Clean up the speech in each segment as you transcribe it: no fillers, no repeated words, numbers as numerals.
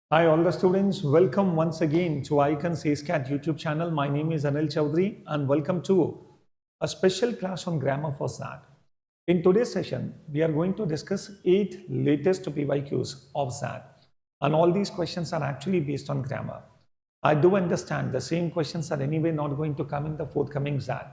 Hi, all the students. Welcome once again to Icons XAT YouTube channel. My name is Anil Chaudhary, and welcome to a special class on grammar for XAT. In today's session, we are going to discuss 8 latest PYQs of XAT, and all these questions are actually based on grammar. I do understand the same questions are anyway not going to come in the forthcoming XAT,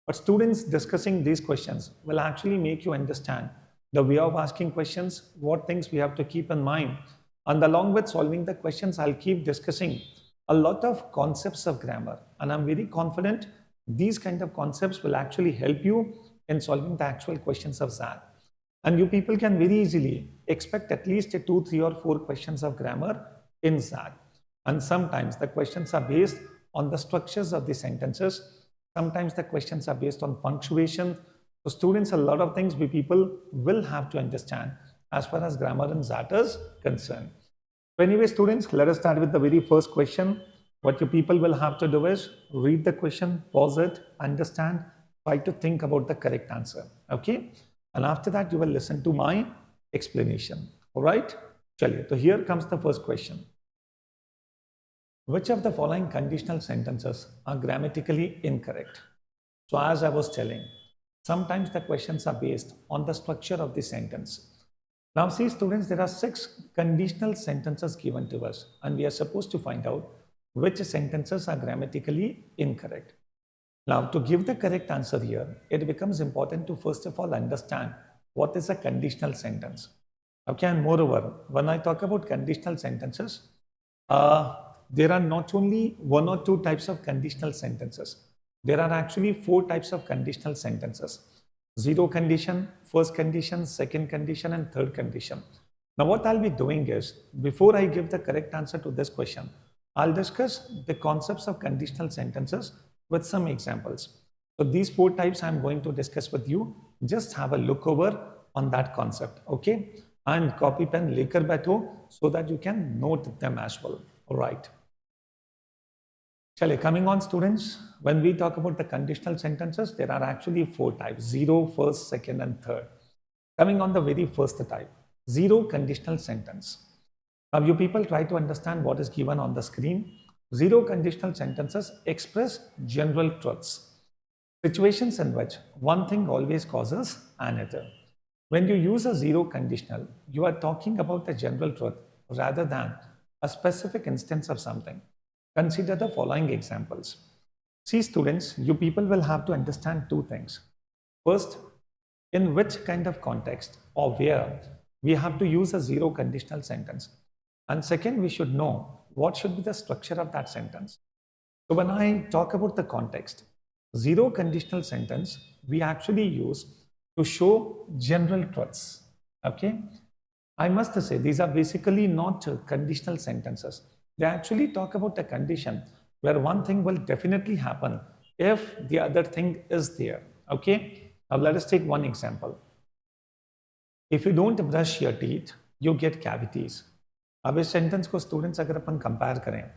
but students discussing these questions will actually make you understand the way of asking questions, what things we have to keep in mind, and along with solving the questions, I'll keep discussing a lot of concepts of grammar. And I'm very confident these kind of concepts will actually help you in solving the actual questions of XAT. And you people can very easily expect at least 2, 3, or 4 questions of grammar in XAT. And sometimes the questions are based on the structures of the sentences. Sometimes the questions are based on punctuation. So students, a lot of things we people will have to understand as far as grammar in XAT is concerned. So anyway, students, let us start with the very first question. What you people will have to do is read the question, pause it, understand, try to think about the correct answer. Okay? And after that, you will listen to my explanation. All right? Chaliye. So here comes the first question. Which of the following conditional sentences are grammatically incorrect? So as I was telling, sometimes the questions are based on the structure of the sentence. Now see students, there are 6 conditional sentences given to us and we are supposed to find out which sentences are grammatically incorrect. Now to give the correct answer here, it becomes important to first of all understand what is a conditional sentence. Okay, and moreover, when I talk about conditional sentences, there are not only 1 or 2 types of conditional sentences. There are actually 4 types of conditional sentences. Zero condition, first condition, second condition, and third condition. Now what I'll be doing is, before I give the correct answer to this question, I'll discuss the concepts of conditional sentences with some examples. So these 4 types I'm going to discuss with you. Just have a look over on that concept, okay? And copy pen lekar baitho so that you can note them as well. All right. Chale, coming on students, when we talk about the conditional sentences, there are actually 4 types: zero, first, second, and third. Coming on the very first type, zero conditional sentence. Now you people try to understand what is given on the screen. Zero conditional sentences express general truths, situations in which one thing always causes another. When you use a zero conditional, you are talking about the general truth rather than a specific instance of something. Consider the following examples. See students, you people will have to understand 2 things. First, in which kind of context or where we have to use a zero conditional sentence. And second, we should know what should be the structure of that sentence. So when I talk about the context, zero conditional sentence, we actually use to show general truths. Okay? I must say these are basically not conditional sentences. They actually talk about a condition where one thing will definitely happen if the other thing is there. Okay? Now let us take one example. If you don't brush your teeth, you get cavities. अब इस sentence को students अगर अपन compare करें,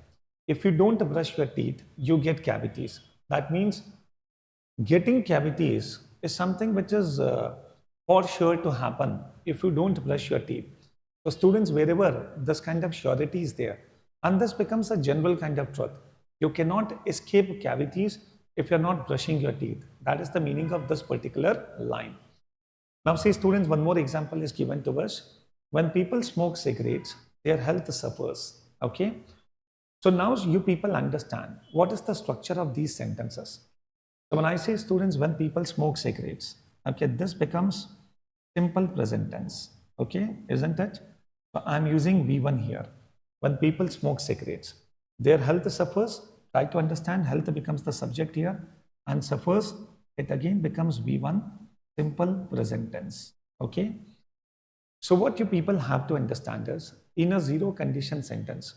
if you don't brush your teeth, you get cavities. That means getting cavities is something which is for sure to happen if you don't brush your teeth. So students, wherever this kind of surety is there, and this becomes a general kind of truth. You cannot escape cavities if you're not brushing your teeth. That is the meaning of this particular line. Now see students, one more example is given to us. When people smoke cigarettes, their health suffers. Okay? So now you people understand what is the structure of these sentences. So when I say students, when people smoke cigarettes, okay, this becomes simple present tense. Okay, isn't it? So I'm using V1 here. When people smoke cigarettes, their health suffers. Try to understand, health becomes the subject here, and suffers, it again becomes V1, simple present tense. Okay. So what you people have to understand is, in a zero condition sentence,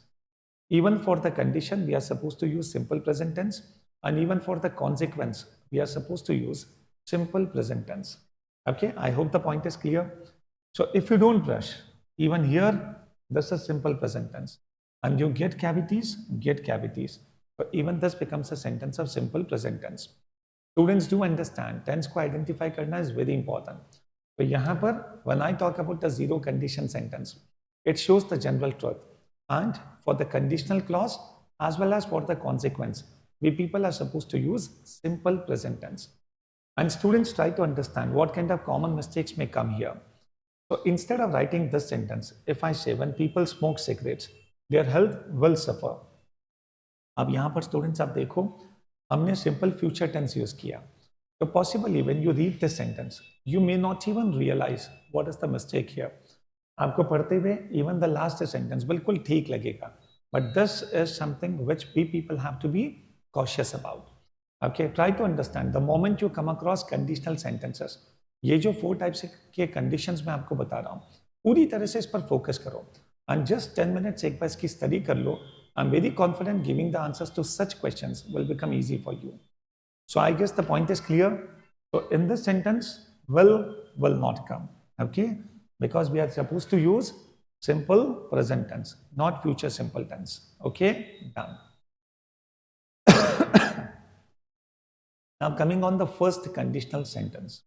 even for the condition, we are supposed to use simple present tense, and even for the consequence, we are supposed to use simple present tense. Okay, I hope the point is clear. So if you don't brush, even here, this is simple present tense. And you get cavities, get cavities. So even this becomes a sentence of simple present tense. Students do understand, tense को identify करना is very important. So यहाँ पर, when I talk about the zero condition sentence, it shows the general truth. and for the conditional clause as well as for the consequence, we people are supposed to use simple present tense. And students try to understand what kind of common mistakes may come here. So instead of writing this sentence, if I say when people smoke cigarettes, their health will suffer. अब यहाँ पर students आप देखो, हमने simple future tense use किया. So possibly when you read this sentence, you may not even realize what is the mistake here. आपको पढ़ते हुए even the last sentence बिल्कुल ठीक लगेगा. But this is something which we people have to be cautious about. Okay, try to understand the moment you come across conditional sentences. ये जो 4 types के conditions मैं आपको बता रहा हूँ, पूरी तरह से इस पर फोकस करो and just 10 minutes एक बार इसकी स्टडी कर लो. I'm very confident giving the answers to such questions will become easy for you. So I guess the point is clear. So in this sentence, will not come. Okay, because we are supposed to use simple present tense, not future simple tense. Okay, done. Now coming on the first conditional sentence.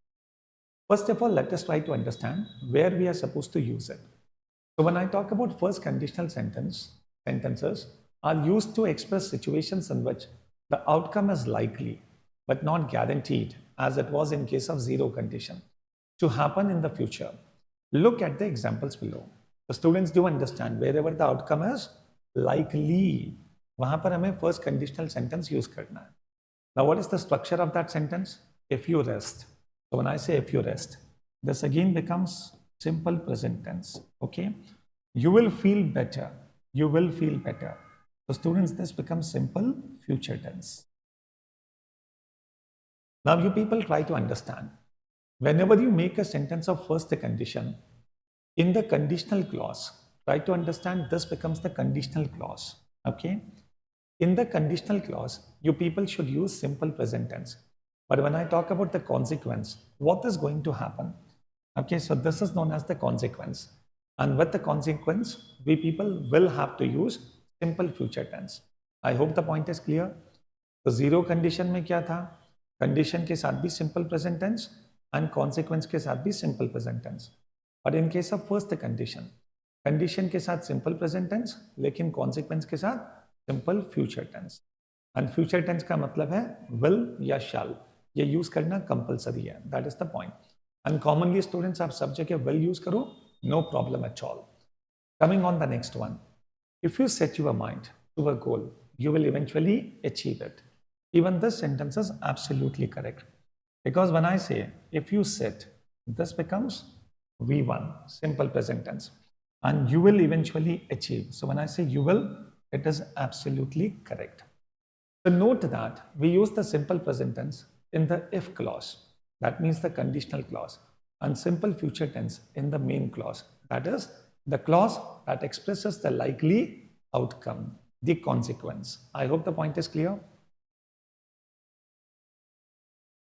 First of all, let us try to understand where we are supposed to use it. So when I talk about first conditional sentences are used to express situations in which the outcome is likely but not guaranteed, as it was in case of zero condition, to happen in the future. Look at the examples below. The students do understand wherever the outcome is likely, वहां पर हमें first conditional sentence use करना है. Now what is the structure of that sentence? If you rest. So when I say if you rest, this again becomes simple present tense. Okay, you will feel better. You will feel better. So students, this becomes simple future tense. Now you people try to understand. Whenever you make a sentence of first condition, in the conditional clause, try to understand this becomes the conditional clause. Okay, in the conditional clause, you people should use simple present tense. But when I talk about the consequence, what is going to happen? Okay, so this is known as the consequence. And with the consequence, we people will have to use simple future tense. I hope the point is clear. तो zero condition में क्या था? Condition के साथ भी simple present tense and consequence के साथ भी simple present tense. But in case of first condition, condition के साथ simple present tense, लेकिन consequence के साथ simple future tense. And future tense का मतलब है will या shall. ये यूज करना कंपलसरी है. That is the point. And commonly students आप सब जगह विल यूज करो, no problem at all. Coming on the next one, if you set your mind to a goal, you will eventually achieve it. Even this sentence is absolutely correct. Because when I say, if you set, this becomes V1, simple present tense. And you will eventually achieve. So when I say you will, it is absolutely correct. So note that we use the simple present tense in the if clause. That means the conditional clause. And simple future tense in the main clause. That is the clause that expresses the likely outcome, the consequence. I hope the point is clear.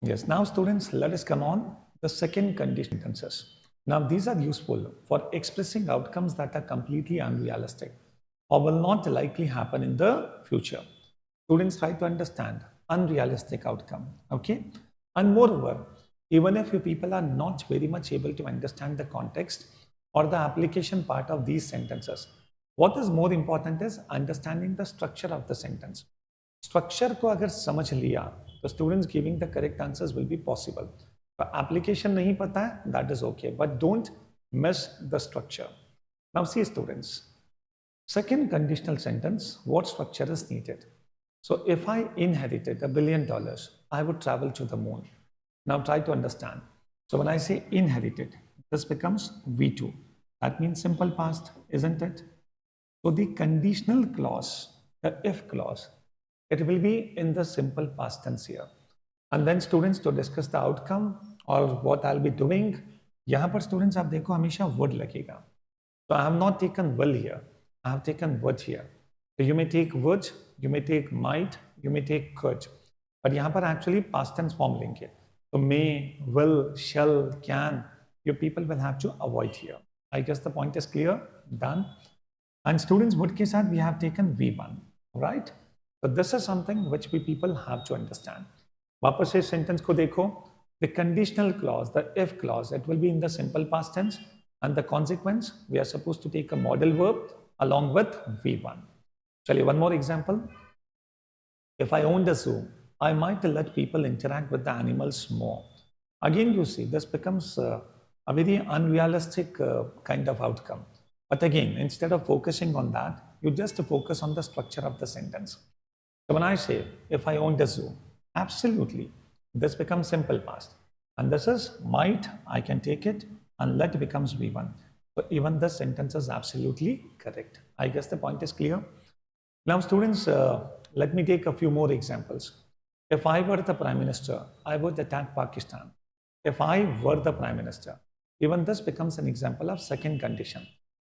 Yes, now students, let us come on the second conditional sentences. Now these are useful for expressing outcomes that are completely unrealistic or will not likely happen in the future. Students try to understand unrealistic outcome. Okay, and moreover, even if you people are not very much able to understand the context or the application part of these sentences, what is more important is understanding the structure of the sentence. Structure को अगर समझ लिया तो students giving the correct answers will be possible. But application नहीं पता है, that is okay, but don't miss the structure. Now see students, second conditional sentence, what structure is needed? So if I inherited $1 billion, I would travel to the moon. Now try to understand. So when I say inherited, this becomes V2. That means simple past, isn't it? So the conditional clause, the if clause, it will be in the simple past tense here. And then students to discuss the outcome or what I'll be doing. यहाँ पर students आप देखो हमेशा would लगेगा. So I have not taken will here. I have taken would here. So you may take would, you may take might, you may take could. But यहाँ पर actually past tense form लेंगे. So may, will, shall, can, you people will have to avoid here. I guess the point is clear. Done. And students would के साथ we have taken V1. Right? So this is something which we people have to understand. वापस से sentence को देखो. The conditional clause, the if clause, it will be in the simple past tense. And the consequence, we are supposed to take a model verb along with V1. Chaliye, one more example. If I owned a zoo, I might let people interact with the animals more. Again, you see, this becomes a very unrealistic kind of outcome. But again, instead of focusing on that, you just focus on the structure of the sentence. So when I say, if I owned a zoo, absolutely, this becomes simple past. And this is might, I can take it, and let becomes V1. So even this sentence is absolutely correct. I guess the point is clear. Now, students, let me take a few more examples. If I were the Prime Minister, I would attack Pakistan. If I were the Prime Minister, even this becomes an example of second condition.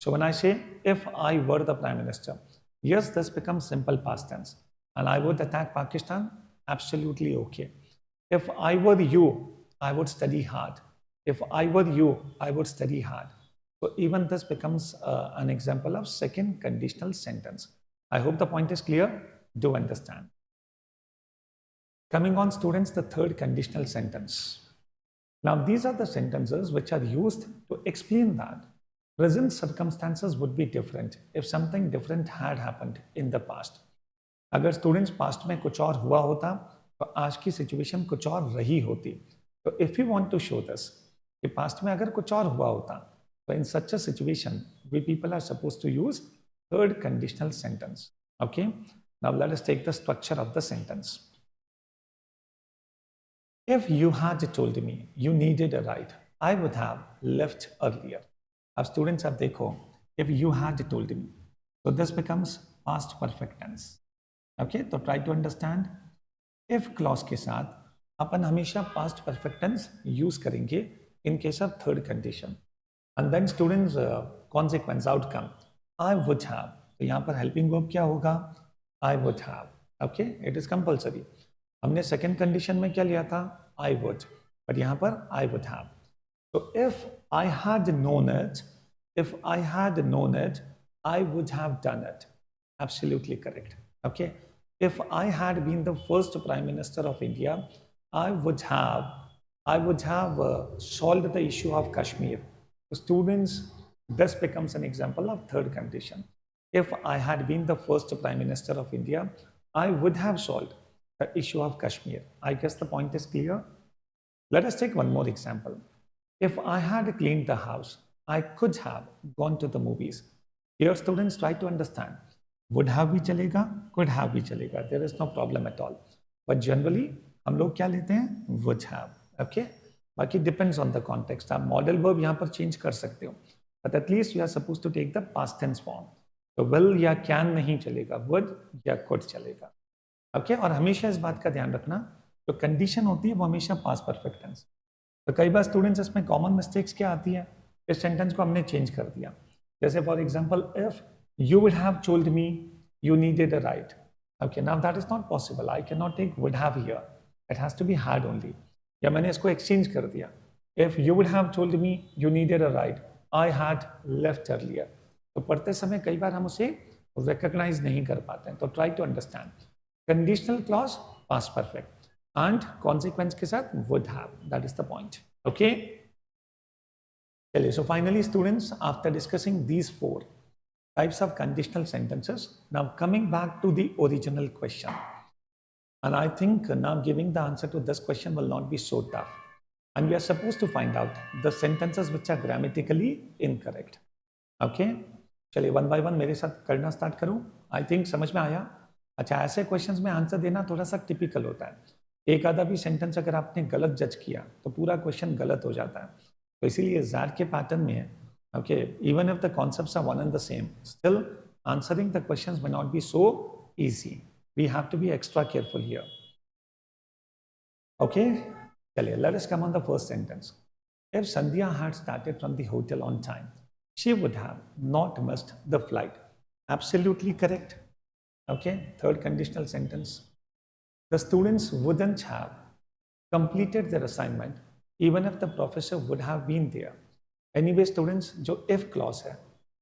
So when I say, if I were the Prime Minister, yes, this becomes simple past tense. And I would attack Pakistan, absolutely okay. If I were you, I would study hard. If I were you, I would study hard. So even this becomes an example of second conditional sentence. I hope the point is clear. Do understand. Coming on, students, the third conditional sentence. Now, these are the sentences which are used to explain that present circumstances would be different if something different had happened in the past. अगर students past में कुछ और हुआ होता तो आज की situation कुछ और रही होती. तो if you want to show this कि पास्ट में अगर कुछ और हुआ होता तो in such a situation we people are supposed to use third conditional sentence. Okay, now let us take the structure of the sentence. If you had told me you needed a ride, I would have left earlier. अब students अब देखो, if you had told me, so this becomes past perfect tense. Okay, तो try to understand. If clause के साथ अपन हमेशा past perfect tense use करेंगे in case of third condition. And then students consequence outcome, I would have. तो यहाँ पर helping verb क्या होगा? I would have. Okay, it is compulsory. हमने सेकेंड कंडीशन में क्या लिया था? आई वुड, बट यहाँ पर आई वुड हैव. तो if I had known it, if I had known it, I would have done it. Absolutely correct. Okay, if I had been the first prime minister of India, I would have solved the issue of Kashmir. So students, this becomes an example of third condition. If I had been the first prime minister of India, I would have solved the issue of Kashmir. I guess the point is clear. Let us take one more example. If I had cleaned the house, I could have gone to the movies. Here students try to understand. Would have भी चलेगा, could have भी चलेगा. There is no problem at all. But generally हम लोग क्या लेते हैं? Would have. Okay? बाकी depends on the context. आप model verb यहाँ पर change कर सकते हो. But at least you are supposed to take the past tense form. तो will या can नहीं चलेगा, would या could चलेगा. ओके, और हमेशा इस बात का ध्यान रखना, जो कंडीशन होती है वो हमेशा पास्ट परफेक्ट टेंस. तो कई बार स्टूडेंट्स इसमें कॉमन मिस्टेक्स क्या आती है? इस सेंटेंस को हमने चेंज कर दिया. जैसे for example, if you would have told me you needed a ride. Okay, now that is not possible. I can not take would have here, it has to be had only. या मैंने इसको exchange कर दिया. If you would have told me you needed a ride, I had left earlier. तो पढ़ते समय कई बार हम उसे रिकॉग्नाइज नहीं कर पाते हैं. तो try to understand. Conditional clause, past perfect, and consequence के साथ would have. That is the point. Okay. So finally, students, after discussing these four types of conditional sentences, now coming back to the original question, and I think now giving the answer to this question will not be so tough, and we are supposed to find out the sentences which are grammatically incorrect. Okay. चलिए one by one मेरे साथ करना start करूँ. I think समझ में आया. अच्छा, ऐसे क्वेश्चंस में आंसर देना थोड़ा सा टिपिकल होता है. एक आधा भी सेंटेंस अगर आपने गलत जज किया तो पूरा क्वेश्चन गलत हो जाता है. तो इसीलिए XAT के पैटर्न में है. Okay, even if the concepts are one and the same, still answering the questions may not be so easy. We have to be extra careful here. Okay, चलिए, let us come on the first sentence. If Sandhya had started from the hotel on time, she would have not missed the flight. Absolutely correct. Okay, third conditional sentence. The students wouldn't have completed their assignment even if the professor would have been there. Anyway, students, जो if clause है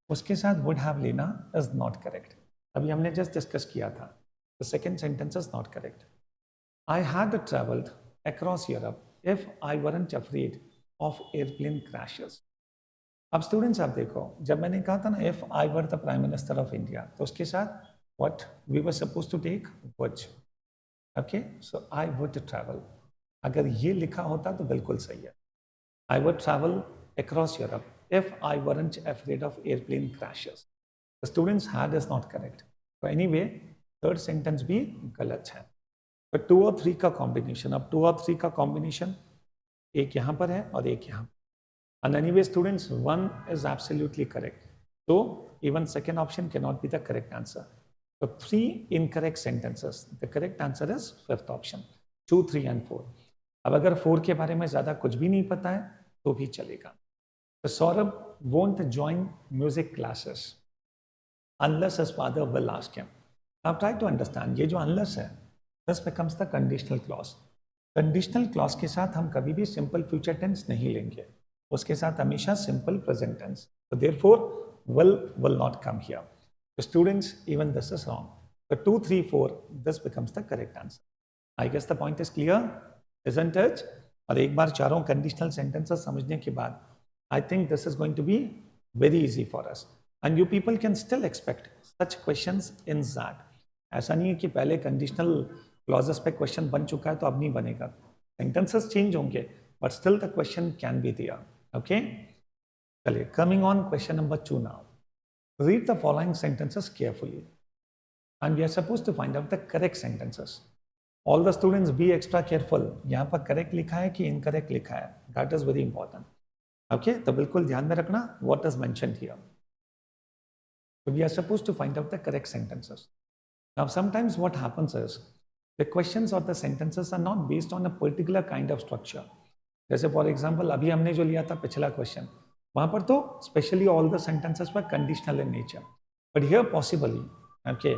उसके साथ would have लेना is not correct. अभी हमने just discuss किया था. The second sentence is not correct. I had traveled across Europe if I weren't afraid of airplane crashes. अब स्टूडेंट्स आप देखो, जब मैंने कहा था ना if I were the prime minister of India, तो उसके साथ what we were suppose to take would. Okay, so I would travel. अगर ये लिखा होता तो बिल्कुल सही है. I would travel across Europe if I weren't afraid of airplane crashes. The students had is not correct. तो एनीवे थर्ड सेंटेंस भी गलत है. तो 2 और 3 का कॉम्बिनेशन, अब 2 और 3 का कॉम्बिनेशन एक यहाँ पर है और एक यहाँ. And anyway, students, 1 is absolutely correct. So even second option cannot be the correct answer. So 3 incorrect sentences. The correct answer is fifth option, 2, 3 and 4. अब अगर 4 के बारे में ज़्यादा कुछ भी नहीं पता है तो भी चलेगा. So Saurabh won't join music classes unless his father will ask him. Now try to understand, ये जो unless है, this becomes the conditional clause. Conditional clause के साथ हम कभी भी simple future tense नहीं लेंगे. उसके साथ हमेशा simple present tense. So therefore, will not come here. So students, even this is wrong. So 2, 3, 4, this becomes the correct answer. I guess the point is clear, isn't it? और एक बार चारों conditional sentences समझने के बाद, I think this is going to be very easy for us. And you people can still expect such questions in XAT. ऐसा नहीं है कि पहले conditional clauses पे question बन चुका है तो अब नहीं बनेगा. Sentences change होंगे, but still the question can be there. Okay? चलिए, coming on question number 2 now. Read the following sentences carefully. And we are supposed to find out the correct sentences. All the students be extra careful. यहाँ पर correct लिखा है कि incorrect लिखा है. That is very important. Okay? तो बिल्कुल ध्यान में रखना what is mentioned here. So we are supposed to find out the correct sentences. Now sometimes what happens is the questions or the sentences are not based on a particular kind of structure. जैसे for example अभी हमने जो लिया था पिछला question, वहां पर तो स्पेशली ऑल द सेंटेंसेस पर conditional in nature. But here possibly okay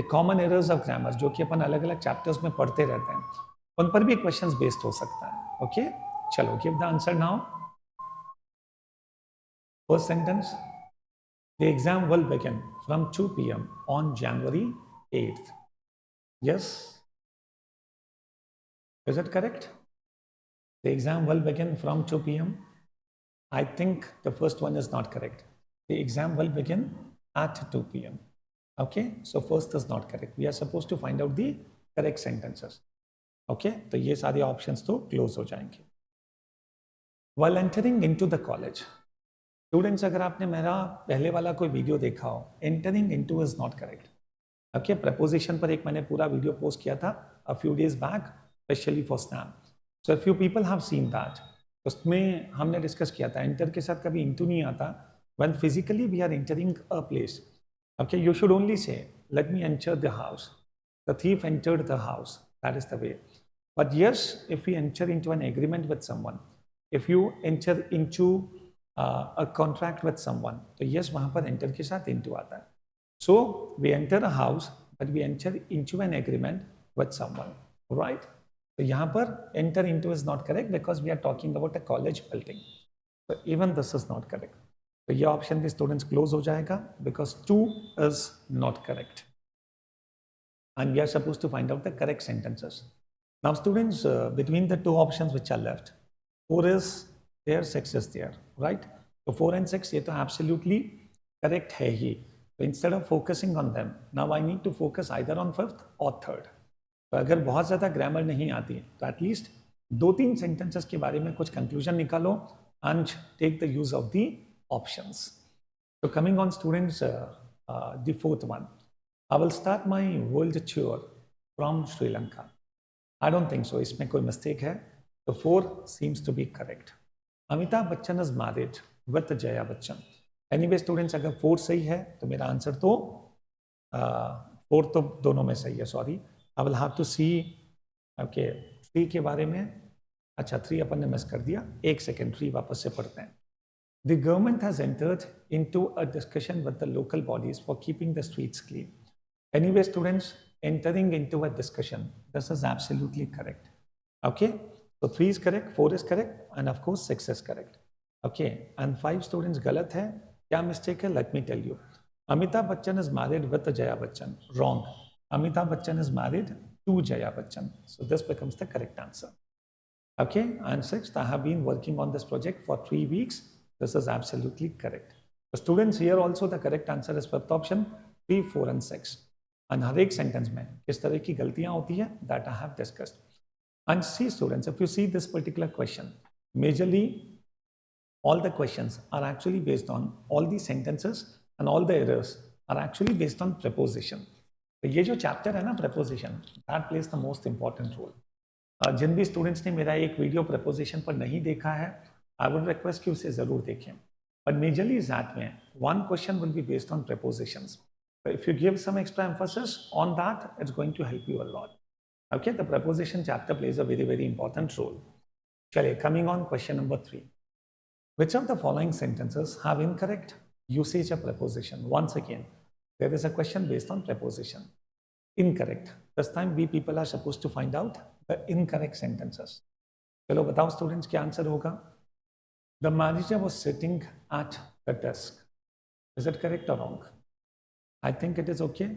the common errors of grammar जो कि अपन अलग अलग चैप्टर्स में पढ़ते रहते हैं, उन पर भी क्वेश्चंस बेस्ड हो सकता है. ओके, चलो give the answer now. First sentence, the exam will begin from 2 PM on January 8th. Yes, is it correct? The exam will begin from 2 PM. I think the first one is not correct. The exam will begin at 2 PM. Okay, so first is not correct. We are supposed to find out the correct sentences. Okay, तो ये सारे options तो close हो जाएंगे. While entering into the college, students अगर आपने मेरा पहले वाला कोई वीडियो देखा हो, entering into is not correct. Okay, preposition पर एक मैंने पूरा वीडियो पोस्ट किया था a few days back, especially for Snap. So a few people have seen that. उसमें हमने डिस्कस किया था enter के साथ कभी into नहीं आता. When physically we are entering a place, okay, you should only say, let me enter the house. The thief entered the house. That is the way. But yes, if we enter into an agreement with someone, if you enter into a contract with someone, तो yes, वहाँ पर enter के साथ into आता है. So we enter a house, but we enter into an agreement with someone, right? तो यहाँ पर enter into is not correct because we are talking about a college building. So even this is not correct. तो ये option भी students close हो जाएगा because 2 is not correct. And we are supposed to find out the correct sentences. Now students, between the two options which are left, 4 is there, 6 is there, right? So 4 and 6 ये तो absolutely correct है ही. So instead of focusing on them, now I need to focus either on 5th or 3rd. तो अगर बहुत ज़्यादा grammar नहीं आती है तो एटलीस्ट 2-3 सेंटेंसेस के बारे में कुछ कंक्लूजन निकालो and take the use of the options. तो coming on students, the fourth one, I will start my world tour from Sri Lanka. I don't think so, इसमें कोई मिस्टेक है. तो 4 seems to be correct. Amitabh Bachchan is married with Jaya Bachchan. Anyway students, अगर 4 सही है तो मेरा आंसर तो 4 तो दोनों में सही है. Sorry, I will have to see. Okay, 3 के बारे में, अच्छा 3 अपन ने मिस कर दिया. एक सेकेंड, 3 वापस से पढ़ते हैं. The government has entered into a discussion with the local bodies for keeping the streets clean. Anyway, students, entering into a discussion, this is absolutely correct. Okay, so 3 is correct, 4 is correct, and of course 6 is correct. Okay, and 5 students गलत है. क्या mistake है? Let me tell you. Amitabh Bachchan is married with Jaya Bachchan. Wrong. Amitabh Bachchan is married to Jaya Bachchan. So this becomes the correct answer. Okay, and 6th, I have been working on this project for 3 weeks This is absolutely correct. So students, here also the correct answer is fifth option, 3, 4 and 6. And हर एक sentence में किस तरह की गलतियां होती है that I have discussed. And see students, if you see this particular question, majorly all the questions are actually based on all the sentences and all the errors are actually based on preposition. तो ये जो chapter है ना preposition, that plays the most important role. जिन भी students ने मेरा एक video preposition पर नहीं देखा है, आई वुड रिक्वेस्ट कि उसे जरूर देखें. बट मेजरली एग्जैट में one question will be based on prepositions. If you give some extra emphasis on that, it's going to help you a lot. Okay, the preposition chapter plays a very very important role. चलिए, coming on question number 3. Which of the following sentences have incorrect usage of preposition? Once again, there is a question based on preposition. Incorrect. This time we people are supposed to find out the incorrect sentences. चलो बताओ students क्या answer होगा. The manager was sitting at the desk. Is it correct or wrong? I think it is okay.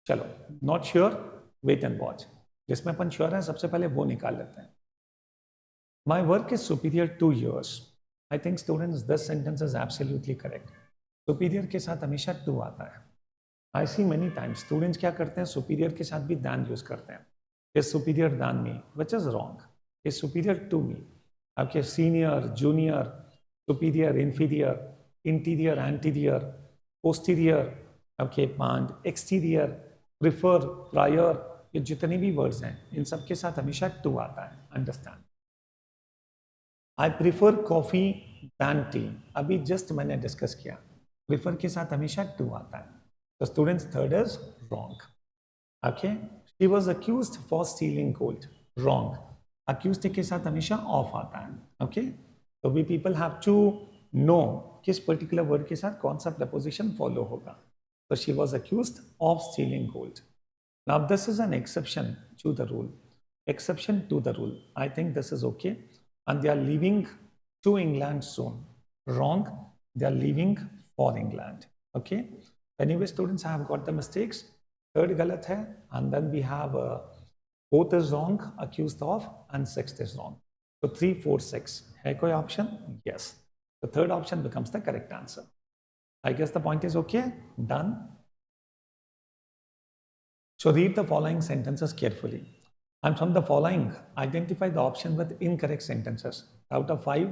चलो, not sure, wait and watch. जिसमें अपन sure है सबसे पहले वो निकाल लेते हैं. My work is superior to yours. I think students this sentence is absolutely correct. Superior के साथ हमेशा to आता है. I see many times students क्या करते हैं, superior के साथ भी than use करते हैं. Is superior than me, which is wrong. Is superior to me. आपके senior, junior, superior, inferior, interior, anterior, posterior, आपके and, exterior, prefer, prior, ये जितने भी words हैं, इन सब के साथ हमेशा to आता है. Understand. I prefer coffee than tea. अभी just मैंने discuss किया. Prefer के साथ हमेशा to आता है. So students, third is wrong. Okay. She was accused for stealing gold. Wrong. Accused के साथ हमेशा off आता है. Okay. So we people have to know किस particular word के साथ कौन सा preposition follow होगा. So she was accused of stealing gold. Now this is an exception to the rule. Exception to the rule. I think this is okay. And they are leaving to England soon. Wrong. They are leaving for England. Okay. Anyway, students, I have got the mistakes. Third galat hai, and then we have fourth is wrong, accused of, and sixth is wrong. So 3, 4, 6. Hai koi option? Yes. The third option becomes the correct answer. I guess the point is okay. Done. So read the following sentences carefully. And from the following, identify the option with incorrect sentences. Out of 5,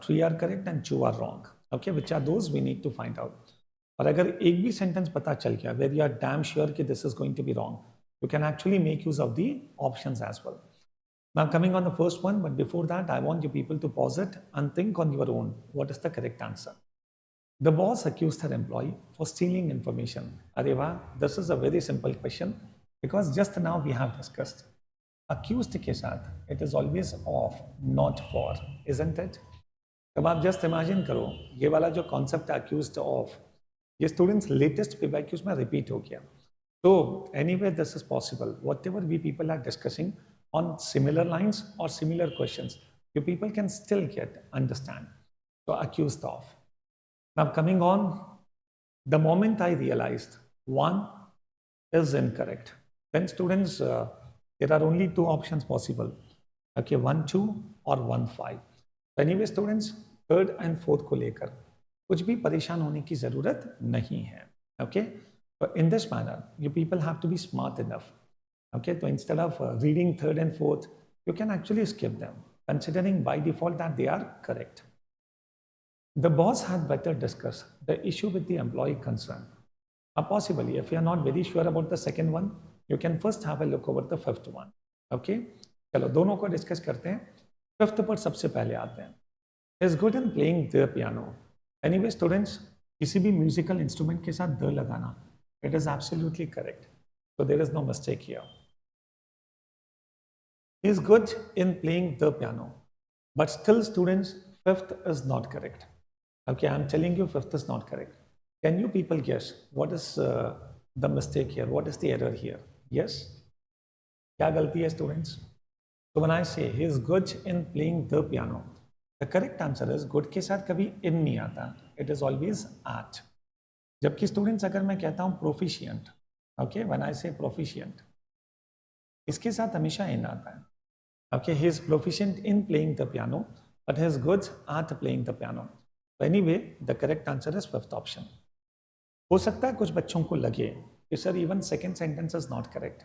3 are correct and 2 are wrong. Okay, which are those we need to find out. और अगर एक भी sentence पता चल गया where you are damn sure कि this is going to be wrong, you can actually make use of the options as well. Now coming on the first one, but before that, I want you people to pause it and think on your own. What is the correct answer? The boss accused her employee for stealing information. अरे वाह, this is a very simple question because just now we have discussed. Accused के साथ it is always of, not for, isn't it? अब आप just imagine करो, ये वाला जो concept accused of, ये students latest PYQs में repeat हो गया. So anyway, this is possible. Whatever we people are discussing on similar lines or similar questions, you people can still get understand. So accused of. Now coming on, the moment I realized one is incorrect, then students, there are only 2 options possible. Okay, 1, 2 or 1, 5. Anyway, students, third and fourth को लेकर कुछ भी परेशान होने की जरूरत नहीं है. Okay, but in this manner, you people have to be smart enough. Okay, so instead of reading third and fourth, you can actually skip them, considering by default that they are correct. The boss had better discuss the issue with the employee concerned. Possibly, if you are not very sure about the second one, you can first have a look over the fifth one. Okay, चलो दोनों को discuss करते हैं. Fifth पर सबसे पहले आते हैं. Is good in playing the piano. Anyway, students, किसी भी म्यूजिकल इंस्ट्रूमेंट के साथ द लगाना, it is absolutely correct. So there is no mistake here. He is good in playing the piano, but still, students, fifth is not correct. Okay, I'm telling you, fifth is not correct. Can you people guess what is the mistake here? What is the error here? Yes? क्या गलती है, students? So when I say he is good in playing the piano, the correct answer is good के साथ कभी in नहीं आता. It is always at. जबकि students अगर मैं कहता हूँ proficient, okay, when I say proficient, इसके साथ हमेशा in आता है. Okay, he is proficient in playing the piano, but he is good at playing the piano. Anyway the correct answer is fifth option. हो सकता है कुछ बच्चों को लगे कि sir even second sentence is not correct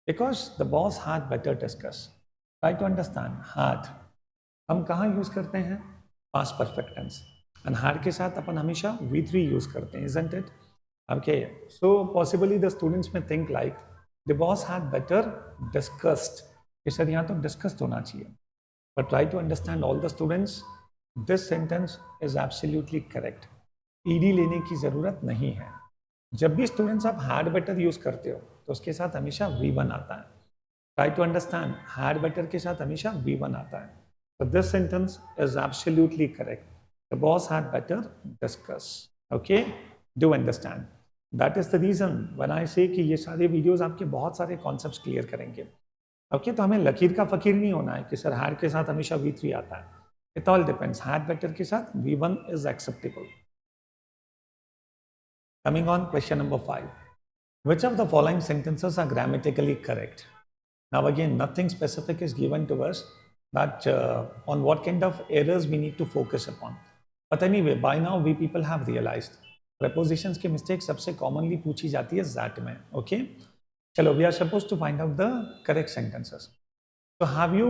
because the boss had better discuss. Try to understand. Had हम कहाँ यूज करते हैं? Past perfect tense. And had के साथ अपन हमेशा V3 यूज करते हैं, isn't it? Okay, so possibly the students may think like the boss had better discussed. कि सर यहाँ तो डिस्कस्ड होना चाहिए. But try to understand all the students, this sentence is absolutely correct. ED लेने की जरूरत नहीं है. जब भी स्टूडेंट्स आप हैड बेटर यूज करते हो तो उसके साथ हमेशा V1 आता है. Try to understand, had better के साथ हमेशा V1 आता है. So this sentence is absolutely correct. The boss had better discuss. Okay? Do understand? That is the reason when I say कि ये सारे वीडियोस आपके बहुत सारे कॉन्सेप्ट्स क्लियर करेंगे. ओके, तो हमें लकीर का फकीर नहीं होना है कि सर हैड के साथ हमेशा V3 आता है. It all depends. Had better के साथ V1 is acceptable. Coming on, question number 5. Which of the following sentences are grammatically correct? Now again, nothing specific is given to us that on what kind of errors we need to focus upon. But anyway, by now we people have realized prepositions की mistake सबसे commonly पूछी जाती है XAT में. Okay? चलो, we are supposed to find out the correct sentences. So have you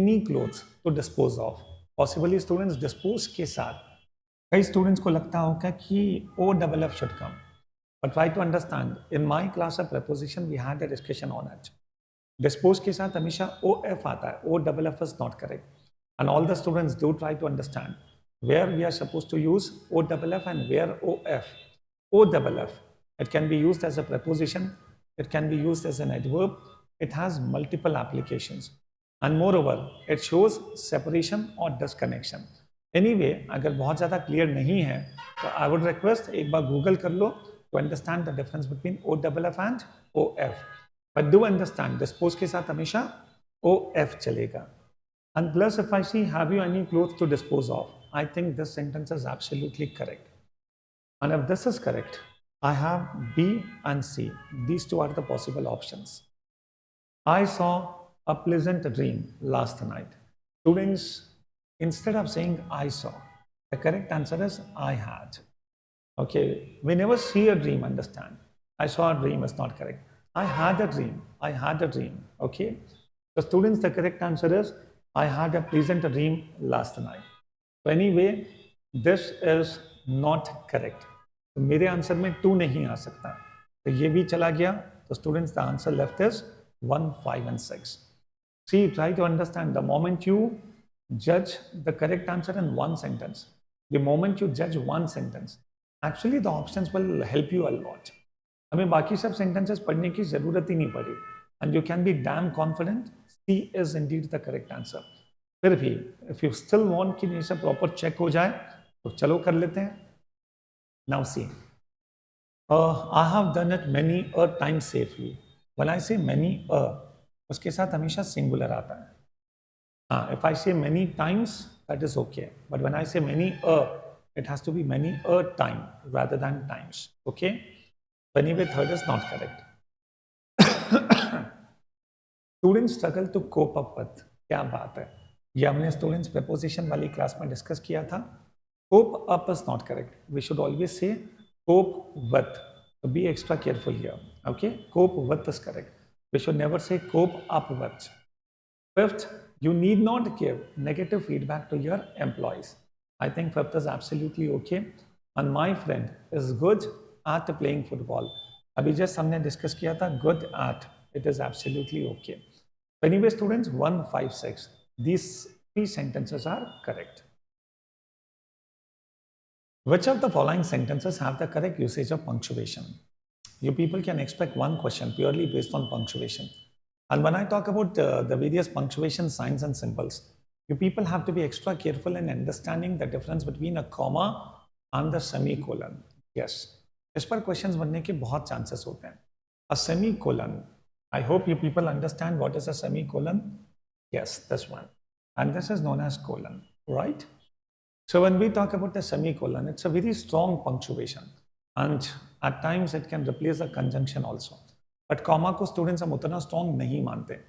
any clothes to dispose of? Possibly students dispose के साथ कई स्टूडेंट्स को लगता होगा कि OFF should come. But try to understand, in my class of preposition we had a discussion on it. Dispose के साथ हमेशा OF आता है. OFF is not correct. And all the students do try to understand where we are supposed to use OFF and where OF. OFF, it can be used as a preposition, it can be used as an adverb, it has multiple applications. And moreover, it shows separation or disconnection. Anyway, अगर बहुत ज़्यादा clear नहीं है तो I would request एक बार Google कर लो to understand the difference between OFF and OF. But do understand, dispose के साथ हमेशा OF चलेगा. And plus, if I see, have you any clothes to dispose of? I think this sentence is absolutely correct. And if this is correct, I have B and C. These two are the possible options. I saw a pleasant dream last night. Students, instead of saying I saw, the correct answer is I had. Okay, we never see a dream, understand. I saw a dream is not correct. I had a dream. I had a dream. Okay. So students, the correct answer is I had a pleasant dream last night. So anyway, this is not correct. तो मेरे answer में 2 नहीं आ सकता. तो ये भी चला गया. तो students, the answer left is 1, 5 and 6. See, try to understand, the moment you judge the correct answer in one sentence, the moment you judge one sentence, actually the options will help you a lot. हमें बाकी सब sentences पढ़ने की जरूरत ही नहीं पड़ी. And you can be damn confident C is indeed the correct answer. फिर भी if you still want कि ये सब proper check हो जाए तो चलो कर लेते हैं. Now see, I have done it many a time safely. When I say many a, उसके साथ हमेशा singular आता है. If I say many times, that is okay. But when I say many a, it has to be many a time rather than times. Okay? So anyway, third is not correct. Students struggle to cope up with. क्या बात है? ये हमने students preposition वाली class में discuss किया था. Cope up is not correct. We should always say cope with. So be extra careful here. Okay? Cope with is correct. We should never say cope up with. Fifth, you need not give negative feedback to your employees. I think fifth is absolutely okay. And my friend is good at playing football. अभी just हमने discuss किया था good at. It is absolutely okay. Anyway, students, 1, 5, 6. These 3 sentences are correct. Which of the following sentences have the correct usage of punctuation? You people can expect one question purely based on punctuation. And when I talk about the various punctuation signs and symbols, you people have to be extra careful in understanding the difference between a comma and the semicolon. Yes, इस पर questions बनने के बहुत chances होते हैं. A semicolon. I hope you people understand what is a semicolon. Yes, this one. And this is known as colon, right? So when we talk about the semicolon, it's a very strong punctuation. And at times it can replace a conjunction also. But comma को students हम उतना strong नहीं मानते.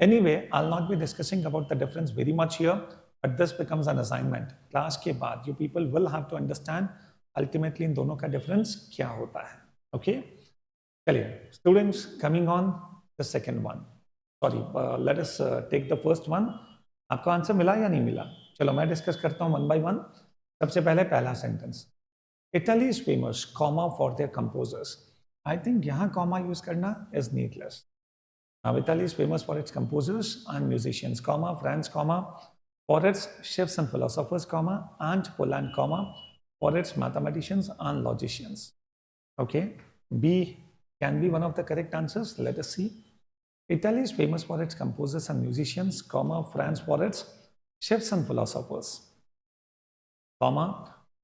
Anyway, I'll not be discussing about the difference very much here. but this becomes an assignment. Class के बाद you people will have to understand ultimately इन दोनों का difference क्या होता है. Okay? चलिए, students, coming on the second one. Sorry, let us take the first one. आपको answer मिला या नहीं मिला? चलो मैं डिस्कस करता हूँ वन बाय वन. सबसे पहले पहला sentence, Italy is famous, comma, for their composers. I think यहाँ comma यूज करना is needless. Now Italy is famous for its composers and musicians, comma, France, comma, for its chefs and philosophers, comma, and Poland, comma, for its mathematicians and logicians. Okay, B can be one of the correct answers. Let us see. Italy is famous for its composers and musicians, comma, France for its chefs and philosophers, comma,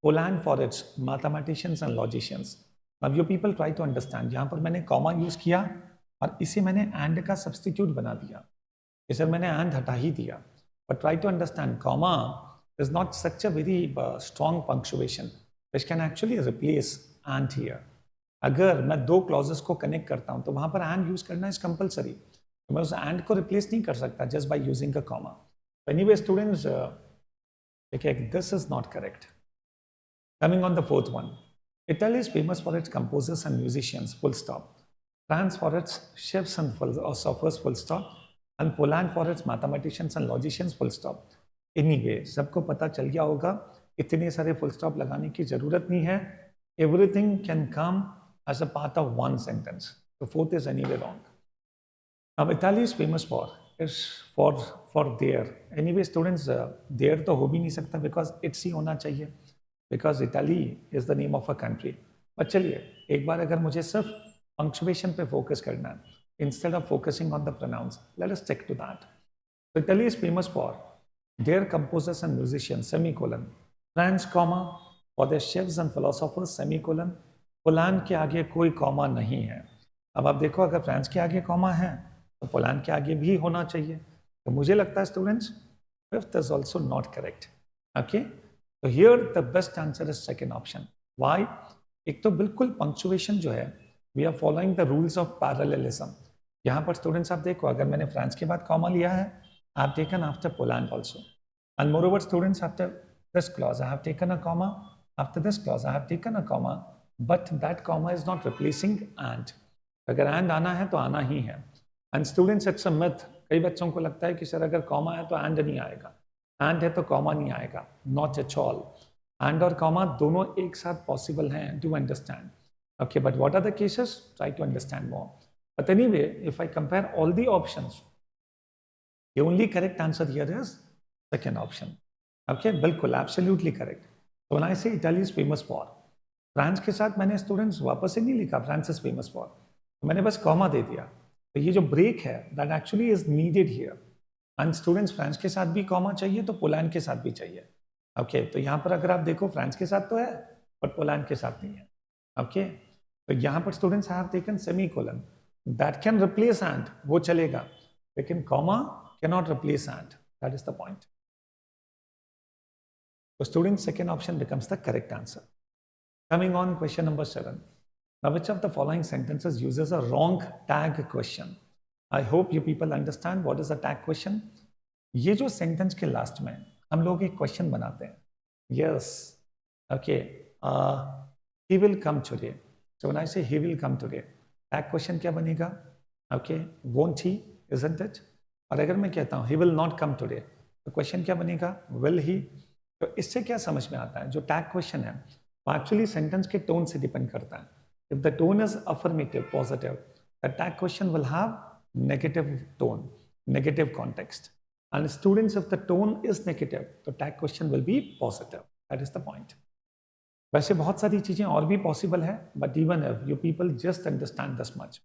Poland for its mathematicians and logicians. Now you people try to understand. यहाँ पर मैंने comma use किया और इसे मैंने and का substitute बना दिया. इसे मैंने and हटा ही दिया. But try to understand, comma is not such a very strong punctuation which can actually replace and here. अगर मैं दो क्लॉजेस को कनेक्ट करता हूं तो वहां पर एंड यूज करना इज कंपलसरी. तो मैं उस एंड को रिप्लेस नहीं कर सकता just by using a comma. Anyway students, देखिए this is not correct. Coming on the fourth one, Italy is famous for its composers and musicians, full stop. France for its chefs and philosophers, full stop. And Poland for its mathematicians and logicians, full stop. Anyway, सबको पता चल गया होगा, इतने सारे full stop लगाने की जरूरत नहीं है. Everything can come as a part of one sentence. The fourth is anyway wrong. Now Italy is famous for their. Anyway students, their तो हो भी नहीं सकता because it's ही होना चाहिए, because Italy is the name of a country. But चलिए एक बार अगर मुझे सिर्फ punctuation पे focus करना है instead of focusing on the pronouns, let us stick to that. So Italy is famous for their composers and musicians, semicolon. France, comma, for their chefs and philosophers, semicolon. Poland के आगे कोई comma नहीं है. अब आप देखो, अगर France के आगे कॉमा है तो पोलैंड के आगे भी होना चाहिए. तो मुझे लगता है students fifth is also not correct. Okay, तो here the best answer is second option. Why? एक तो बिल्कुल पंक्चुएशन जो है, we are following the rules of parallelism. यहाँ पर स्टूडेंट्स आप देखो, अगर मैंने फ्रांस के बाद कॉमा लिया है, I have taken after Poland also. And moreover students, after this clause I have taken a comma, after this clause I have taken a comma, but that comma is not replacing and. अगर and आना है तो आना ही है. And students, it's a myth. कई बच्चों को लगता है कि सर अगर comma है तो and नहीं आएगा, and है तो comma नहीं आएगा. Not at all. And और comma दोनों एक साथ possible हैं. Do understand? Okay, but what are the cases? Try to understand more. But anyway, if I compare all the options, the only correct answer here is second option. Okay, बिल्कुल, absolutely correct. So when I say Italy is famous for, France के साथ मैंने students वापस से नहीं लिखा France is famous for, मैंने बस कॉमा दे दिया. तो ये जो ब्रेक है that actually is needed here. And students, France के साथ भी कॉमा चाहिए तो पोलैंड के साथ भी चाहिए. ओके, तो यहाँ पर अगर आप देखो फ्रांस के साथ तो है बट पोलैंड के साथ नहीं है. ओके, तो यहाँ पर students have taken semicolon that can replace and, वो चलेगा, लेकिन comma can not replace and. That is the point. तो students, second option becomes the correct answer. Coming on, question number 7. Now, which of the following sentences uses a wrong tag question? I hope you people understand what is a tag question. ये जो sentence के last में हम लोग एक question बनाते हैं. Yes, okay. He will come today. So when I say he will come today, tag question क्या बनेगा? Okay, won't he? Isn't it? और अगर मैं कहता हूँ he will not come today, तो question क्या बनेगा? Will he? तो इससे क्या समझ में आता है? जो tag question है एक्चुअली सेंटेंस के टोन से डिपेंड करता है. If the tone is affirmative, positive, the tag question will have negative tone, negative context. And students, if the tone is negative तो tag question will be positive. That is the point. वैसे बहुत सारी चीजें और भी possible है, but even if you people just understand this much,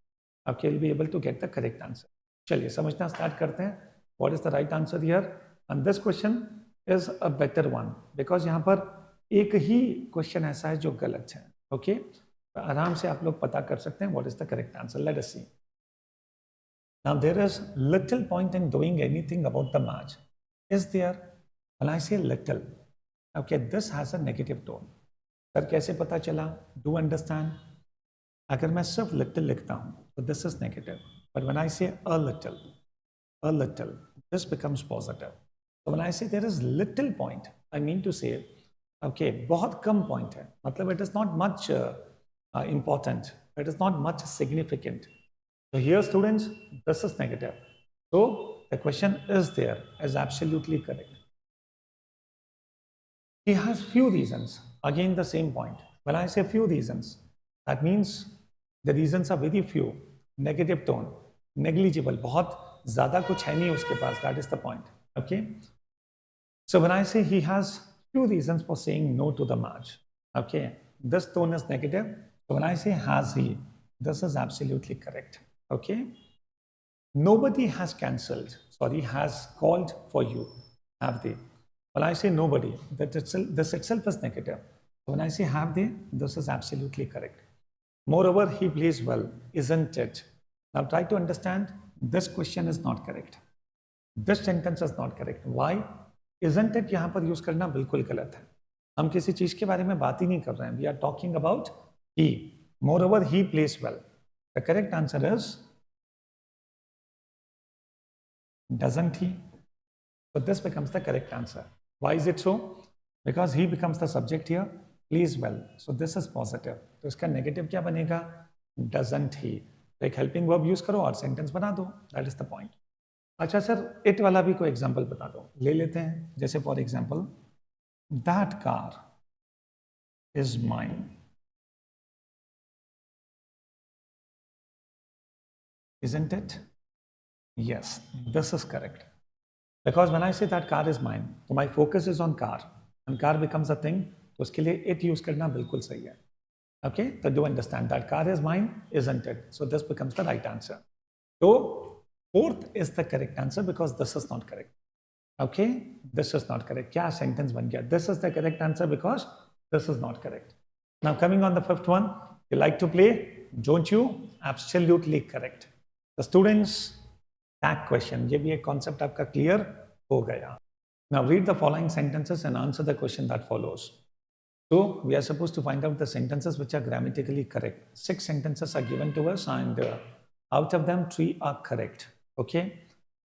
okay, will be able to get the correct answer. चलिए समझना स्टार्ट करते हैं. What is the right answer here? And this question is a better one, because यहाँ पर एक ही question ऐसा है जो गलत है. ओके, तो आराम से आप लोग पता कर सकते हैं what is the correct answer. Let us see. Now there is little point in doing anything about the match. Is there? When I say little, okay, this has a negative tone. Sir कैसे पता चला? Do understand, अगर मैं सिर्फ little लिखता हूं तो this is negative, but when I say a little, this becomes positive. So when I say there is little point, I mean to say, okay, बहुत कम point है, मतलब it is not much important, it is not much significant. So here students, this is negative. So the question is there, is absolutely correct. He has few reasons. Again, the same point. When I say few reasons, that means the reasons are very few. Negative tone, negligible, बहुत ज़्यादा कुछ है नहीं उसके पास. That is the point. Okay. So when I say he has few reasons for saying no to the match, okay, this tone is negative. So when I say has he, this is absolutely correct. Okay. Nobody has cancelled. Sorry, has called for you. Have they? When I say nobody, this itself is negative. When I say have they, this is absolutely correct. Moreover, he plays well, isn't it? Now try to understand, this question is not correct. This sentence is not correct. Why? Isn't it यहाँ पर use करना बिल्कुल गलत है. हम किसी चीज के बारे में बात ही नहीं कर रहे हैं. We are talking about he. Moreover, he plays well. The correct answer is doesn't he? So this becomes the correct answer. Why is it so? Because he becomes the subject here, plays well. So this is positive. तो इसका negative क्या बनेगा? Doesn't he? तो एक helping verb use करो और sentence बना दो. That is the point. अच्छा सर, it वाला भी कोई example बता दो. ले लेते हैं. जैसे for example, that car is mine. Isn't it? Yes, this is correct. Because when I say that car is mine, so my focus is on car, and car becomes a thing, तो उसके लिए it use करना बिल्कुल सही है. Okay, so do understand that car is mine, isn't it? So this becomes the right answer. So fourth is the correct answer because this is not correct. Okay, this is not correct. क्या sentence बन गया? This is the correct answer because this is not correct. Now coming on the fifth one, you like to play, don't you? Absolutely correct. The students tag question, ये भी एक concept आपका clear हो गया. Now read the following sentences and answer the question that follows. So we are supposed to find out the sentences which are grammatically correct. 6 sentences are given to us and out of them 3 are correct. Okay.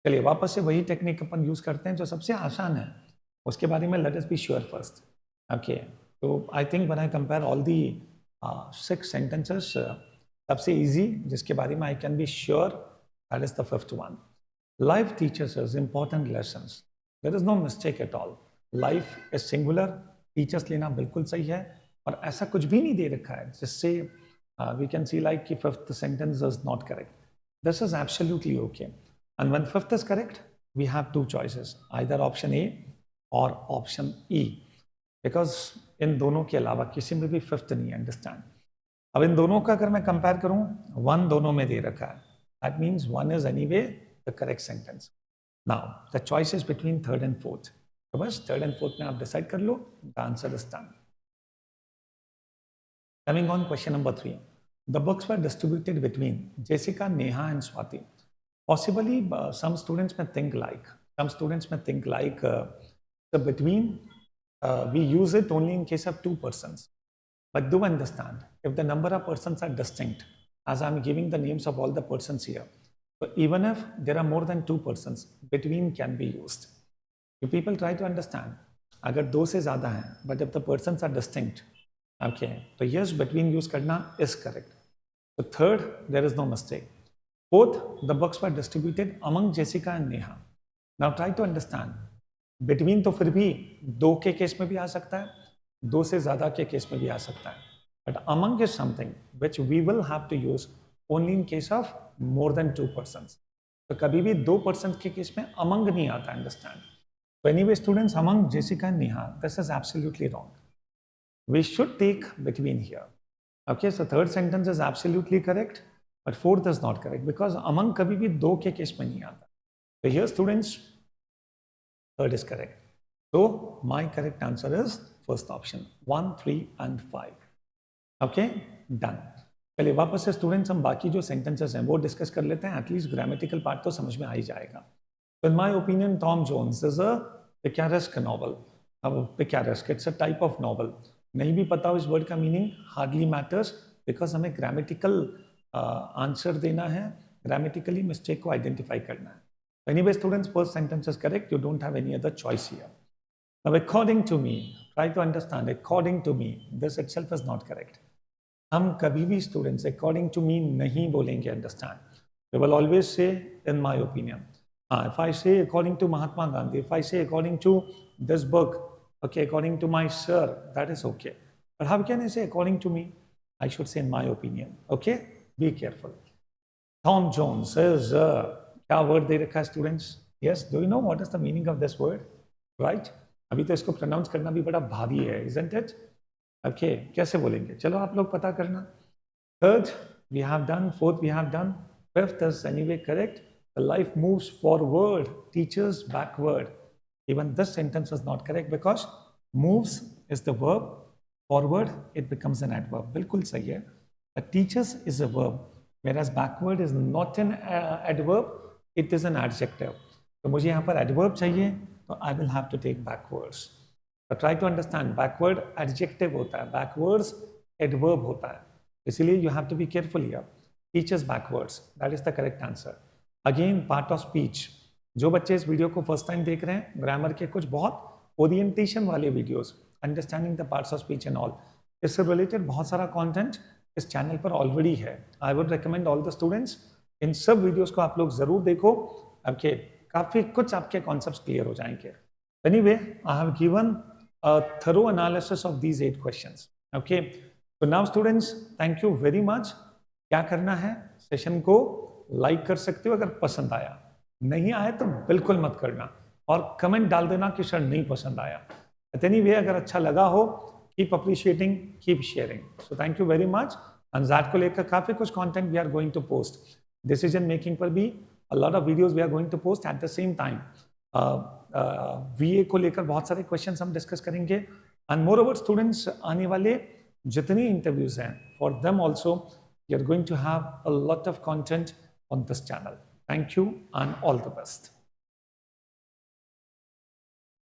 चलिए वापस से वही technique अपन use करते हैं जो सबसे आसान है. उसके बारे में let us be sure first. Okay. So I think when I compare all the 6 sentences, सबसे easy जिसके बारे में I can be sure, that is the fifth one. Life teaches us important lessons. There is no mistake at all. Life is singular. Teachers लेना बिल्कुल सही है और ऐसा कुछ भी नहीं दे रखा है जिससे we can see like कि fifth sentence is not correct. This is absolutely okay. And when fifth is correct, we have 2 choices, either option A or option E. Because इन दोनों के अलावा किसी में भी fifth नहीं है, understand. अब इन दोनों का अगर मैं कंपेयर करूं, 1 दोनों में दे रखा है. That means 1 is anyway the correct sentence. Now the choice is between third and fourth. तो बस third and fourth में आप decide कर लो. The answer is done. Coming on question number 3. The books were distributed between Jessica, Neha and Swati. Possibly some students may think like, the between, we use it only in case of 2 persons. But do understand, if the number of persons are distinct, as I'm giving the names of all the persons here, so even if there are more than 2 persons, between can be used. If people try to understand, अगर 2 से ज़्यादा हैं, but if the persons are distinct, okay, so yes, between use करना is correct. So third, there is no mistake. Fourth, the books were distributed among Jessica and Neha. Now try to understand, between तो फिर भी 2 के case में भी आ सकता है, 2 से ज़्यादा के केस में भी आ सकता है. But among is something which we will have to use only in case of more than 2 persons. तो कभी भी 2 persons के केस में among नहीं आता, understand. So anyway, students, among Jessica and Neha, this is absolutely wrong. We should take between here. Okay, so third sentence is absolutely correct, but fourth is not correct because among कभी भी 2 के case में नहीं आता. So here, students, third is correct. So my correct answer is first option, 1, 3 and 5. Okay, done. चलिए वापस से students हम बाकी जो सेंटेंसेस हैं वो डिस्कस कर लेते हैं. एटलीस्ट ग्रामेटिकल पार्ट तो समझ में आ ही जाएगा. In my opinion, Tom Jones is a picaresque novel. अब picaresque, it's a type of novel. नहीं भी पता हो इस वर्ड का मीनिंग, हार्डली मैटर्स, बिकॉज हमें ग्रामेटिकल आंसर देना है, ग्रामेटिकली मिस्टेक को आइडेंटिफाई करना है. Anyway, students, first sentence is correct. You don't have any other choice here. Now, according to me, try to understand, according to me, this itself is not correct. हम कभी भी students according to me नहीं बोलेंगे, understand. We will always say in my opinion. If I say according to Mahatma Gandhi, if I say according to this book, okay, according to my sir, that is okay. But how can I say according to me? I should say in my opinion. Okay, be careful. Tom Jones says, क्या word दे रखा है students? Yes, do you know what is the meaning of this word? Right? अभी तो इसको pronounce करना भी बड़ा भारी है, isn't it? Okay, कैसे बोलेंगे? चलो आप लोग पता करना. Third, we have done. Fourth, we have done. Fifth is anyway correct. The life moves forward, teachers backward. Even this sentence is not correct because moves is the verb. Forward, it becomes an adverb. बिल्कुल सही है. But teachers is a verb, whereas backward is not an adverb. It is an adjective. तो मुझे यहाँ पर adverb चाहिए, तो I will have to take backwards. So try to understand. Backward adjective होता है, backwards adverb होता है. इसीलिए you have to be careful here. Teachers backwards. That is the correct answer. Again, part of speech. जो बच्चे इस video को first time देख रहे हैं, ग्रामर के कुछ बहुत ओरिएंटेशन वाले videos, understanding the parts of speech and all, इससे रिलेटेड बहुत सारा कंटेंट इस चैनल पर ऑलरेडी है. I would recommend all the students, इन सब वीडियोस को आप लोग जरूर देखो. आपके काफ़ी कुछ आपके कॉन्सेप्ट्स क्लियर हो जाएंगे. Anyway, I have given a thorough analysis of these 8 questions. Okay, तो now students, thank you very much. क्या करना है, सेशन को लाइक कर सकते हो अगर पसंद आया, नहीं आया तो बिल्कुल मत करना, और कमेंट डाल देना कि सर नहीं पसंद आया. एनीवे, अगर अच्छा लगा हो, keep appreciating, keep sharing. So thank you very much. XAT को लेकर काफ़ी कुछ content we are going to post. Decision making पर भी a lot of videos we are going to post at the same time. VA को लेकर बहुत सारे क्वेश्चंस हम डिस्कस करेंगे. एंड मोर ओवर स्टूडेंट्स, आने वाले जितनी इंटरव्यूज हैं, for them also you are going to have a lot of content on this channel. Thank you and all the best.